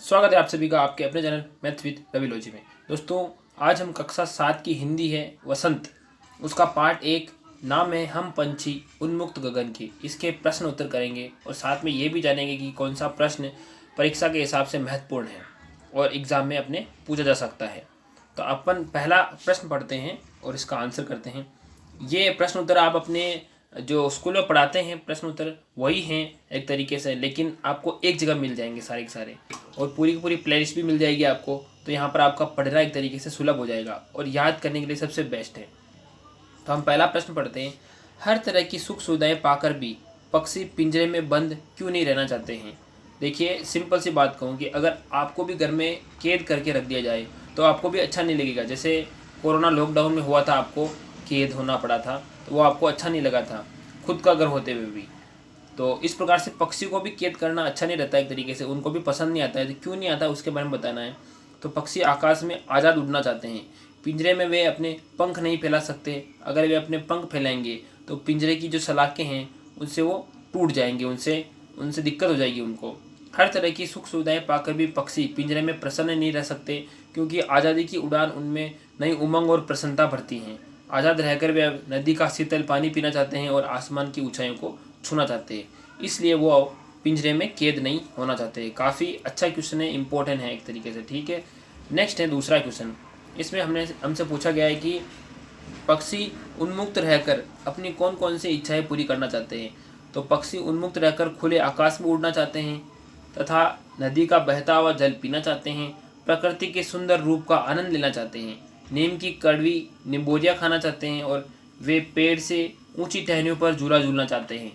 स्वागत है आप सभी का आपके अपने चैनल मैथ विद रविलॉजी में। दोस्तों, आज हम कक्षा 7 की हिंदी है वसंत, उसका पार्ट 1 नाम है हम पंछी उन्मुक्त गगन के, इसके प्रश्न उत्तर करेंगे और साथ में ये भी जानेंगे कि कौन सा प्रश्न परीक्षा के हिसाब से महत्वपूर्ण है और एग्ज़ाम में अपने पूछा जा सकता है। तो अपन पहला प्रश्न पढ़ते हैं और इसका आंसर करते हैं। ये प्रश्न उत्तर आप अपने जो स्कूल में पढ़ाते हैं प्रश्न उत्तर वही हैं एक तरीके से, लेकिन आपको एक जगह मिल जाएंगे सारे के सारे और पूरी की पूरी प्लेलिस्ट भी मिल जाएगी आपको। तो यहाँ पर आपका पढ़ना एक तरीके से सुलभ हो जाएगा और याद करने के लिए सबसे बेस्ट है। तो हम पहला प्रश्न पढ़ते हैं। हर तरह की सुख सुविधाएं पाकर भी पक्षी पिंजरे में बंद क्यों नहीं रहना चाहते हैं? देखिए, सिंपल सी बात कहूँ कि अगर आपको भी घर में कैद करके रख दिया जाए तो आपको भी अच्छा नहीं लगेगा। जैसे कोरोना लॉकडाउन में हुआ था, आपको कैद होना पड़ा था, तो वो आपको अच्छा नहीं लगा था खुद का घर होते हुए भी। तो इस प्रकार से पक्षी को भी कैद करना अच्छा नहीं रहता, एक तरीके से उनको भी पसंद नहीं आता है। तो क्यों नहीं आता उसके बारे में बताना है। तो पक्षी आकाश में आज़ाद उड़ना चाहते हैं। पिंजरे में वे अपने पंख नहीं फैला सकते। अगर वे अपने पंख फैलाएंगे तो पिंजरे की जो सलाखें हैं उनसे वो टूट जाएंगे, उनसे दिक्कत हो जाएगी उनको। हर तरह की सुख सुविधाएं पाकर भी पक्षी पिंजरे में प्रसन्न नहीं रह सकते, क्योंकि आज़ादी की उड़ान उनमें नई उमंग और प्रसन्नता भरती हैं। आज़ाद रहकर वे नदी का शीतल पानी पीना चाहते हैं और आसमान की ऊंचाइयों को छूना चाहते हैं, इसलिए वो पिंजरे में कैद नहीं होना चाहते। काफ़ी अच्छा क्वेश्चन है, इंपॉर्टेंट है एक तरीके से। ठीक है, नेक्स्ट है दूसरा क्वेश्चन। इसमें हमसे पूछा गया है कि पक्षी उन्मुक्त रहकर अपनी कौन कौन सी इच्छाएं पूरी करना चाहते हैं। तो पक्षी उन्मुक्त रहकर खुले आकाश में उड़ना चाहते हैं तथा नदी का बहता हुआ जल पीना चाहते हैं, प्रकृति के सुंदर रूप का आनंद लेना चाहते हैं, नीम की कड़वी निम्बोलिया खाना चाहते हैं और वे पेड़ से ऊंची टहनियों पर झूला झूलना चाहते हैं।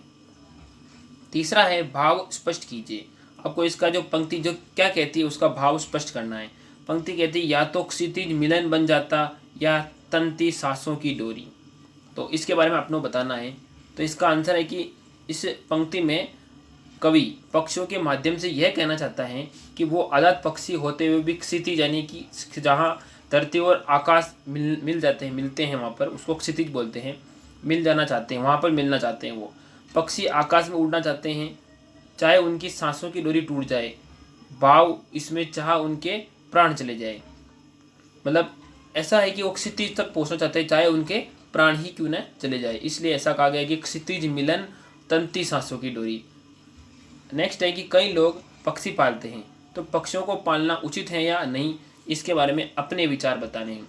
तीसरा है भाव स्पष्ट कीजिए। आपको इसका जो पंक्ति जो क्या कहती है उसका भाव स्पष्ट करना है। पंक्ति कहती है या तो क्षितिज मिलन बन जाता या तंती सांसों की डोरी। तो इसके बारे में आपको बताना है। तो इसका आंसर है कि इस पंक्ति में कवि पक्षियों के माध्यम से यह कहना चाहता है कि वो आज़ाद पक्षी होते हुए भी क्षितिज यानी कि जहाँ धरती और आकाश मिल जाते हैं, मिलते हैं, वहाँ पर उसको क्षितिज बोलते हैं। मिल जाना चाहते हैं, वहाँ पर मिलना चाहते हैं। वो पक्षी आकाश में उड़ना चाहते हैं चाहे उनकी सांसों की डोरी टूट जाए। भाव इसमें चाह उनके प्राण चले जाए। मतलब ऐसा है कि वो क्षितिज तक पहुँचना चाहते हैं चाहे उनके प्राण ही क्यों न चले जाए, इसलिए ऐसा कहा गया कि क्षितिज मिलन तंती सांसों की डोरी। नेक्स्ट है कि कई लोग पक्षी पालते हैं, तो पक्षियों को पालना उचित है या नहीं, इसके बारे में अपने विचार बताने हैं।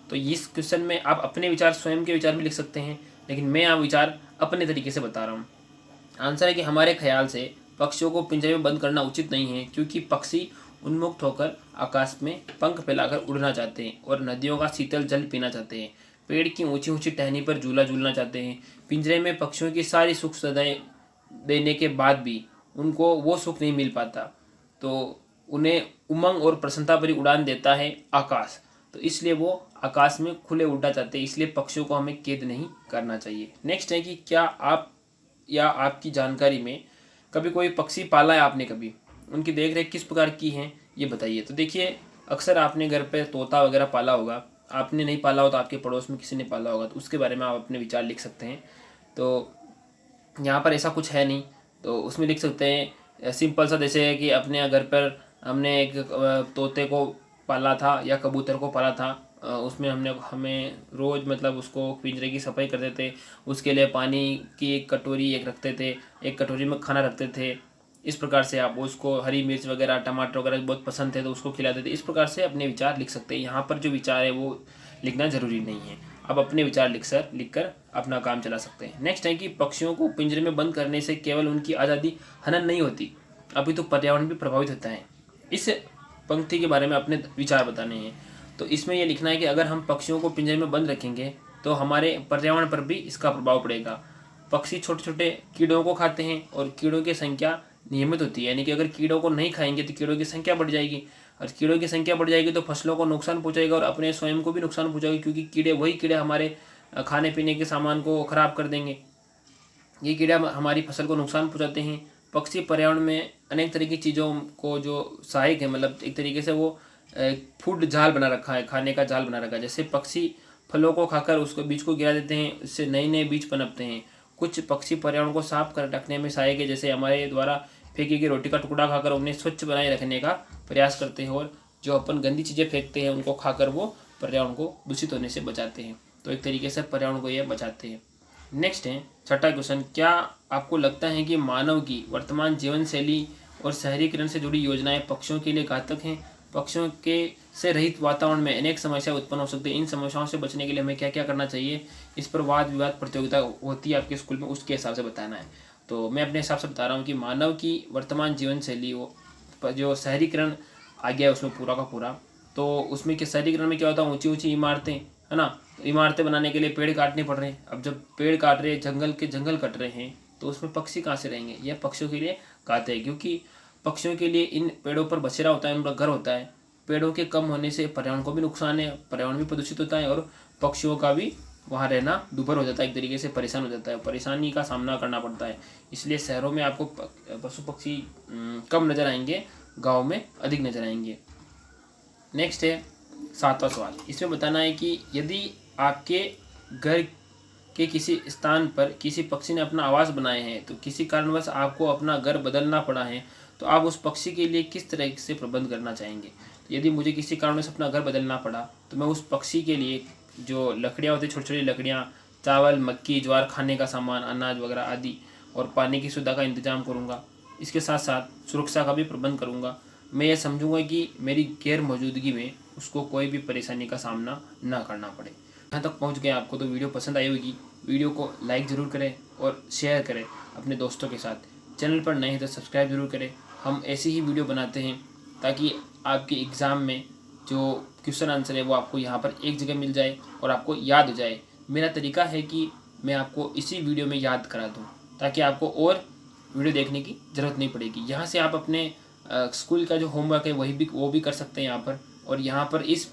तो इस क्वेश्चन में आप अपने विचार, स्वयं के विचार भी लिख सकते हैं, लेकिन मैं आप विचार अपने तरीके से बता रहा हूँ। आंसर है कि हमारे ख्याल से पक्षियों को पिंजरे में बंद करना उचित नहीं है, क्योंकि पक्षी उन्मुक्त होकर आकाश में पंख फैलाकर उड़ना चाहते हैं और नदियों का शीतल जल पीना चाहते हैं, पेड़ की ऊंची ऊंची टहनी पर झूला झूलना चाहते हैं। पिंजरे में पक्षियों की सारी सुख सुविधाएं देने के बाद भी उनको वो सुख नहीं मिल पाता, तो उन्हें उमंग और प्रसन्नता भरी उड़ान देता है आकाश। तो इसलिए वो आकाश में खुले उड़ना चाहते हैं, इसलिए पक्षियों को हमें कैद नहीं करना चाहिए। नेक्स्ट है कि क्या आप या आपकी जानकारी में कभी कोई पक्षी पाला है आपने, कभी उनकी देख रेख किस प्रकार की है ये बताइए। तो देखिए, अक्सर आपने घर पे तोता वगैरह पाला होगा, आपने नहीं पाला हो तो आपके पड़ोस में किसी ने पाला होगा, तो उसके बारे में आप अपने विचार लिख सकते हैं। तो यहाँ पर ऐसा कुछ है नहीं, तो उसमें लिख सकते हैं सिंपल सा, जैसे कि अपने घर पर हमने एक तोते को पाला था या कबूतर को पाला था। उसमें हमें रोज़ मतलब उसको पिंजरे की सफाई करते थे, उसके लिए पानी की एक कटोरी रखते थे, एक कटोरी में खाना रखते थे। इस प्रकार से आप उसको हरी मिर्च वगैरह टमाटर वगैरह बहुत पसंद थे तो उसको खिलाते थे। इस प्रकार से अपने विचार लिख सकते हैं। यहाँ पर जो विचार है वो लिखना ज़रूरी नहीं है, आप अपने विचार लिखकर अपना काम चला सकते हैं। नेक्स्ट है कि पक्षियों को पिंजरे में बंद करने से केवल उनकी आज़ादी हनन नहीं होती, अभी तो पर्यावरण भी प्रभावित होता है। इस पंक्ति के बारे में अपने विचार बताने हैं। तो इसमें यह लिखना है कि अगर हम पक्षियों को पिंजरे में बंद रखेंगे तो हमारे पर्यावरण पर भी इसका प्रभाव पड़ेगा। पक्षी छोटे छोटे कीड़ों को खाते हैं और कीड़ों की संख्या नियमित होती है, यानी कि अगर कीड़ों को नहीं खाएंगे तो कीड़ों की संख्या बढ़ जाएगी, और कीड़ों की संख्या बढ़ जाएगी तो फसलों को नुकसान पहुंचाएगा और अपने स्वयं को भी नुकसान पहुंचाएगा, क्योंकि वही कीड़े हमारे खाने पीने के सामान को खराब कर देंगे। ये कीड़े हमारी फसल को नुकसान पहुंचाते हैं। पक्षी पर्यावरण में अनेक तरह की चीज़ों को जो सहायक है, मतलब एक तरीके से वो फूड जाल बना रखा है, खाने का जाल बना रखा है। जैसे पक्षी फलों को खाकर उसको बीज को गिरा देते हैं, इससे नए नए बीज पनपते हैं। कुछ पक्षी पर्यावरण को साफ कर रखने में सहायक है, जैसे हमारे द्वारा फेंकी गई रोटी का टुकड़ा खाकर उन्हें स्वच्छ बनाए रखने का प्रयास करते हैं, और जो अपन गंदी चीज़ें फेंकते हैं उनको खाकर वो पर्यावरण को दूषित होने से बचाते हैं। तो एक तरीके से पर्यावरण को ये बचाते हैं। नेक्स्ट है छठा क्वेश्चन, क्या आपको लगता है कि मानव की वर्तमान जीवन शैली और शहरीकरण से जुड़ी योजनाएं पक्षियों के लिए घातक हैं? पक्षियों के से रहित वातावरण में अनेक समस्याएं उत्पन्न हो सकती हैं। इन समस्याओं से बचने के लिए हमें क्या क्या करना चाहिए? इस पर वाद विवाद प्रतियोगिता होती है आपके स्कूल में, उसके हिसाब से बताना है। तो मैं अपने हिसाब से बता रहा हूँ कि मानव की वर्तमान जीवन शैली वो जो शहरीकरण आ गया है उसमें पूरा का पूरा, तो उसमें क्या शहरीकरण में क्या होता है, ऊंची ऊंची इमारतें, है ना, इमारतें बनाने के लिए पेड़ काटने पड़ रहे हैं। अब जब पेड़ काट रहे हैं, जंगल कट रहे हैं, तो उसमें पक्षी कहाँ से रहेंगे? यह पक्षियों के लिए घातक है, क्योंकि पक्षियों के लिए इन पेड़ों पर बसेरा होता है, उनका घर होता है। पेड़ों के कम होने से पर्यावरण को भी नुकसान है, पर्यावरण भी प्रदूषित होता है, और पक्षियों का भी वहाँ रहना दुभर हो जाता है, एक तरीके से परेशान हो जाता है, परेशानी का सामना करना पड़ता है। इसलिए शहरों में आपको पशु पक्षी कम नज़र आएंगे, गाँव में अधिक नज़र आएंगे। नेक्स्ट है सातवां सवाल, इसमें बताना है कि यदि आपके घर के किसी स्थान पर किसी पक्षी ने अपना आवास बनाए हैं, तो किसी कारणवश आपको अपना घर बदलना पड़ा है, तो आप उस पक्षी के लिए किस तरह से प्रबंध करना चाहेंगे? तो यदि मुझे किसी कारणवश अपना घर बदलना पड़ा, तो मैं उस पक्षी के लिए जो लकड़ियाँ होती है, छोटी छोटी लकड़ियाँ, चावल, मक्की, ज्वार, खाने का सामान, अनाज वगैरह आदि, और पानी की सुविधा का इंतजाम करूँगा। इसके साथ साथ सुरक्षा का भी प्रबंध करूँगा। मैं ये समझूंगा कि मेरी गैर मौजूदगी में उसको कोई भी परेशानी का सामना ना करना पड़े। यहाँ तक पहुँच गए आपको तो वीडियो पसंद आई होगी। वीडियो को लाइक ज़रूर करें और शेयर करें अपने दोस्तों के साथ। चैनल पर नए हैं तो सब्सक्राइब जरूर करें। हम ऐसी ही वीडियो बनाते हैं ताकि आपके एग्ज़ाम में जो क्वेश्चन आंसर है वो आपको यहाँ पर एक जगह मिल जाए और आपको याद हो जाए। मेरा तरीका है कि मैं आपको इसी वीडियो में याद करा दूँ, ताकि आपको और वीडियो देखने की ज़रूरत नहीं पड़ेगी। यहाँ से आप अपने स्कूल का जो होमवर्क है वो भी कर सकते हैं यहाँ पर। और यहाँ पर इस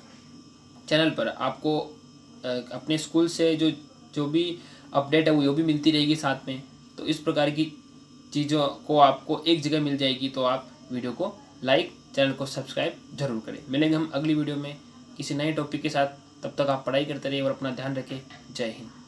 चैनल पर आपको अपने स्कूल से जो भी अपडेट है वो भी मिलती रहेगी साथ में। तो इस प्रकार की चीज़ों को आपको एक जगह मिल जाएगी, तो आप वीडियो को लाइक, चैनल को सब्सक्राइब जरूर करें। मिलेंगे हम अगली वीडियो में किसी नए टॉपिक के साथ। तब तक आप पढ़ाई करते रहिए और अपना ध्यान रखें। जय हिंद।